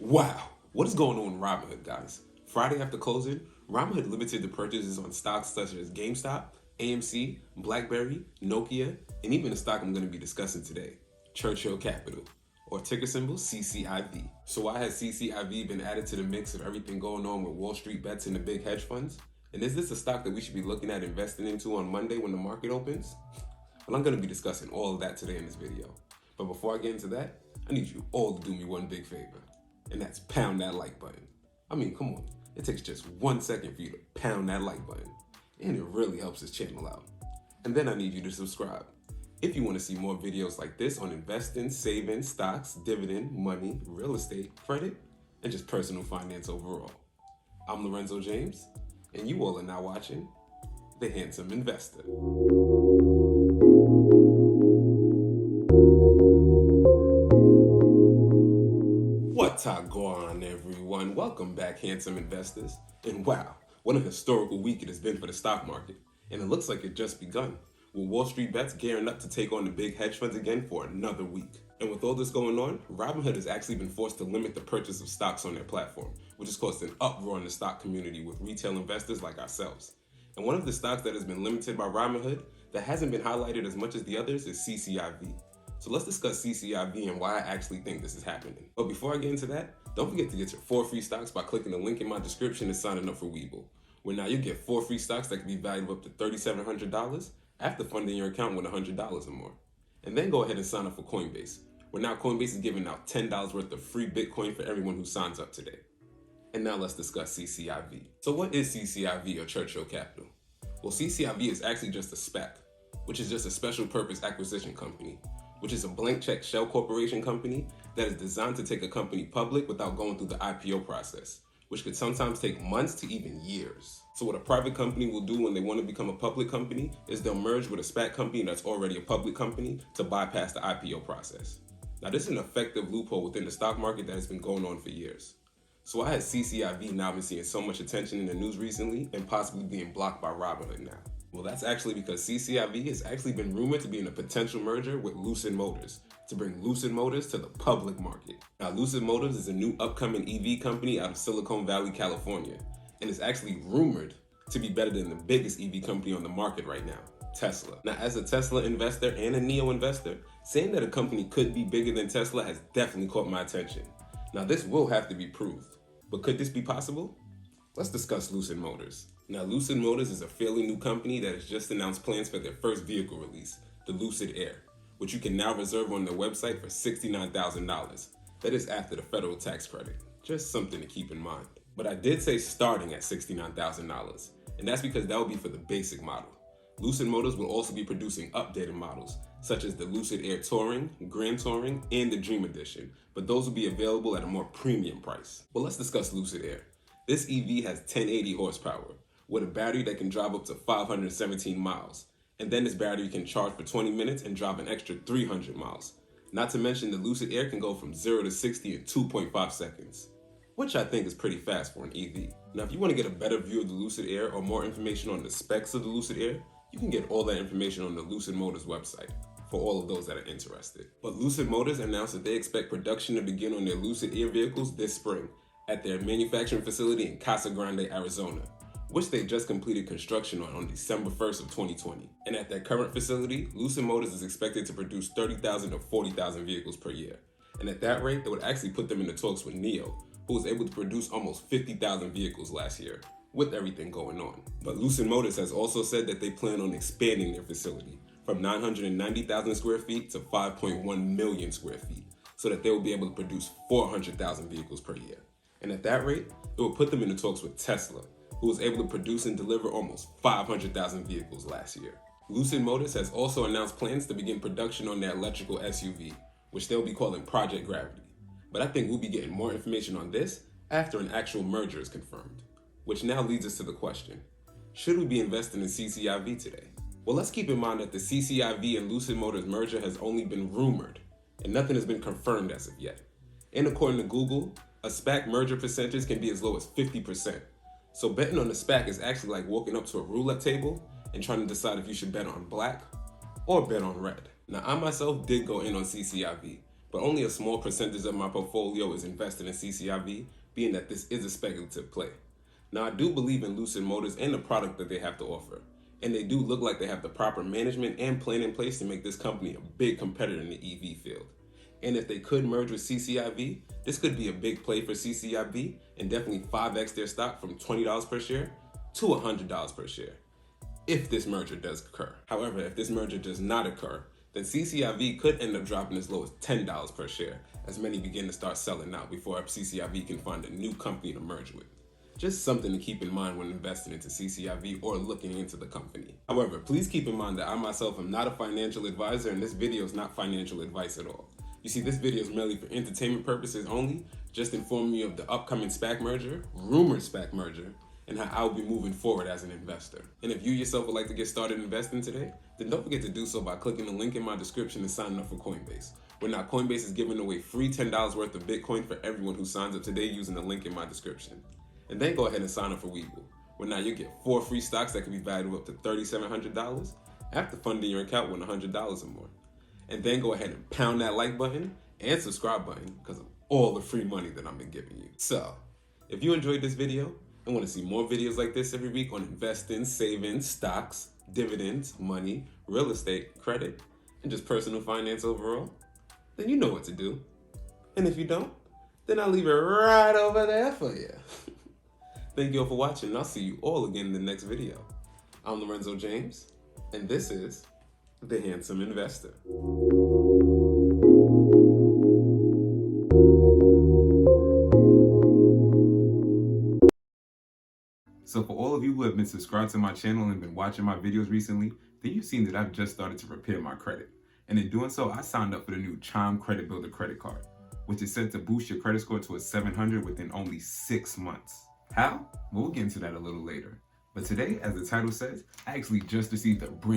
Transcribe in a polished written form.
Wow, what is going on in Robinhood, guys? Friday after closing, Robinhood limited the purchases on stocks such as Gamestop, AMC, Blackberry, Nokia, and even a stock I'm going to be discussing today, Churchill Capital, or ticker symbol CCIV. So why has CCIV been added to the mix of everything going on with WallStreetBets and the big hedge funds? And is this a stock that we should be looking at investing into on Monday when the market opens? Well, I'm going to be discussing all of that today in this video. But before I get into that, I need you all to do me one big favor. And that's pound that like button. I mean, come on. It takes just 1 second for you to pound that like button. And it really helps this channel out. And then I need you to subscribe if you want to see more videos like this on investing, saving, stocks, dividend, money, real estate, credit, and just personal finance overall. I'm Lorenzo James, and you all are now watching The Handsome Investor. What's going on, everyone? Welcome back, handsome investors. And wow, what a historical week it has been for the stock market. And it looks like it just begun, with WallStreetBets gearing up to take on the big hedge funds again for another week. And with all this going on, Robinhood has actually been forced to limit the purchase of stocks on their platform, which has caused an uproar in the stock community with retail investors like ourselves. And one of the stocks that has been limited by Robinhood that hasn't been highlighted as much as the others is CCIV. So let's discuss CCIV and why I actually think this is happening. But before I get into that, don't forget to get your 4 free stocks by clicking the link in my description and signing up for Webull, where now you get 4 free stocks that can be valued up to $3,700 after funding your account with $100 or more. And then go ahead and sign up for Coinbase, where now Coinbase is giving out $10 worth of free Bitcoin for everyone who signs up today. And now let's discuss CCIV. So what is CCIV, or Churchill Capital? Well, CCIV is actually just a SPAC, which is just a special purpose acquisition company, which is a blank check shell corporation company that is designed to take a company public without going through the IPO process, which could sometimes take months to even years. So what a private company will do when they want to become a public company is they'll merge with a SPAC company that's already a public company to bypass the IPO process. Now, this is an effective loophole within the stock market that has been going on for years. So why has CCIV now been seeing so much attention in the news recently and possibly being blocked by Robinhood now? Well, that's actually because CCIV has actually been rumored to be in a potential merger with Lucid Motors to bring Lucid Motors to the public market. Now, Lucid Motors is a new upcoming EV company out of Silicon Valley, California, and is actually rumored to be better than the biggest EV company on the market right now, Tesla. Now, as a Tesla investor and a NEO investor, saying that a company could be bigger than Tesla has definitely caught my attention. Now, this will have to be proved, but could this be possible? Let's discuss Lucid Motors. Now, Lucid Motors is a fairly new company that has just announced plans for their first vehicle release, the Lucid Air, which you can now reserve on their website for $69,000. That is after the federal tax credit. Just something to keep in mind. But I did say starting at $69,000, and that's because that will be for the basic model. Lucid Motors will also be producing updated models, such as the Lucid Air Touring, Grand Touring, and the Dream Edition, but those will be available at a more premium price. Well, let's discuss Lucid Air. This EV has 1080 horsepower, with a battery that can drive up to 517 miles. And then this battery can charge for 20 minutes and drive an extra 300 miles. Not to mention the Lucid Air can go from 0 to 60 in 2.5 seconds, which I think is pretty fast for an EV. Now, if you want to get a better view of the Lucid Air or more information on the specs of the Lucid Air, you can get all that information on the Lucid Motors website for all of those that are interested. But Lucid Motors announced that they expect production to begin on their Lucid Air vehicles this spring at their manufacturing facility in Casa Grande, Arizona, which they just completed construction on December 1st of 2020. And at their current facility, Lucid Motors is expected to produce 30,000 to 40,000 vehicles per year. And at that rate, it would actually put them in the talks with NEO, who was able to produce almost 50,000 vehicles last year, with everything going on. But Lucid Motors has also said that they plan on expanding their facility from 990,000 square feet to 5.1 million square feet, so that they will be able to produce 400,000 vehicles per year. And at that rate, it will put them in the talks with Tesla, who was able to produce and deliver almost 500,000 vehicles last year. Lucid Motors has also announced plans to begin production on their electrical SUV, which they'll be calling Project Gravity. But I think we'll be getting more information on this after an actual merger is confirmed. Which now leads us to the question, should we be investing in CCIV today? Well, let's keep in mind that the CCIV and Lucid Motors merger has only been rumored, and nothing has been confirmed as of yet. And according to Google, a SPAC merger percentage can be as low as 50%. So betting on the SPAC is actually like walking up to a roulette table and trying to decide if you should bet on black or bet on red. Now, I myself did go in on CCIV, but only a small percentage of my portfolio is invested in CCIV, being that this is a speculative play. Now, I do believe in Lucid Motors and the product that they have to offer, and they do look like they have the proper management and plan in place to make this company a big competitor in the EV field. And if they could merge with CCIV, this could be a big play for CCIV and definitely 5x their stock from $20 per share to $100 per share, if this merger does occur. However, if this merger does not occur, then CCIV could end up dropping as low as $10 per share, as many begin to start selling out before CCIV can find a new company to merge with. Just something to keep in mind when investing into CCIV or looking into the company. However, please keep in mind that I myself am not a financial advisor, and this video is not financial advice at all. You see, this video is merely for entertainment purposes only, just informing you of the upcoming SPAC merger, rumored SPAC merger, and how I'll be moving forward as an investor. And if you yourself would like to get started investing today, then don't forget to do so by clicking the link in my description and signing up for Coinbase. Where now Coinbase is giving away free $10 worth of Bitcoin for everyone who signs up today using the link in my description. And then go ahead and sign up for Webull, where now you get 4 free stocks that can be valued up to $3,700 after funding your account with $100 or more. And then go ahead and pound that like button and subscribe button because of all the free money that I've been giving you. So, if you enjoyed this video and want to see more videos like this every week on investing, saving, stocks, dividends, money, real estate, credit, and just personal finance overall, then you know what to do. And if you don't, then I'll leave it right over there for you. Thank you all for watching, and I'll see you all again in the next video. I'm Lorenzo James, and this is The Handsome Investor. So for all of you who have been subscribed to my channel and been watching my videos recently, then you've seen that I've just started to repair my credit. And in doing so, I signed up for the new Chime Credit Builder credit card, which is set to boost your credit score to a 700 within only 6 months. How? Well, we'll get into that a little later. But today, as the title says, I actually just received a brand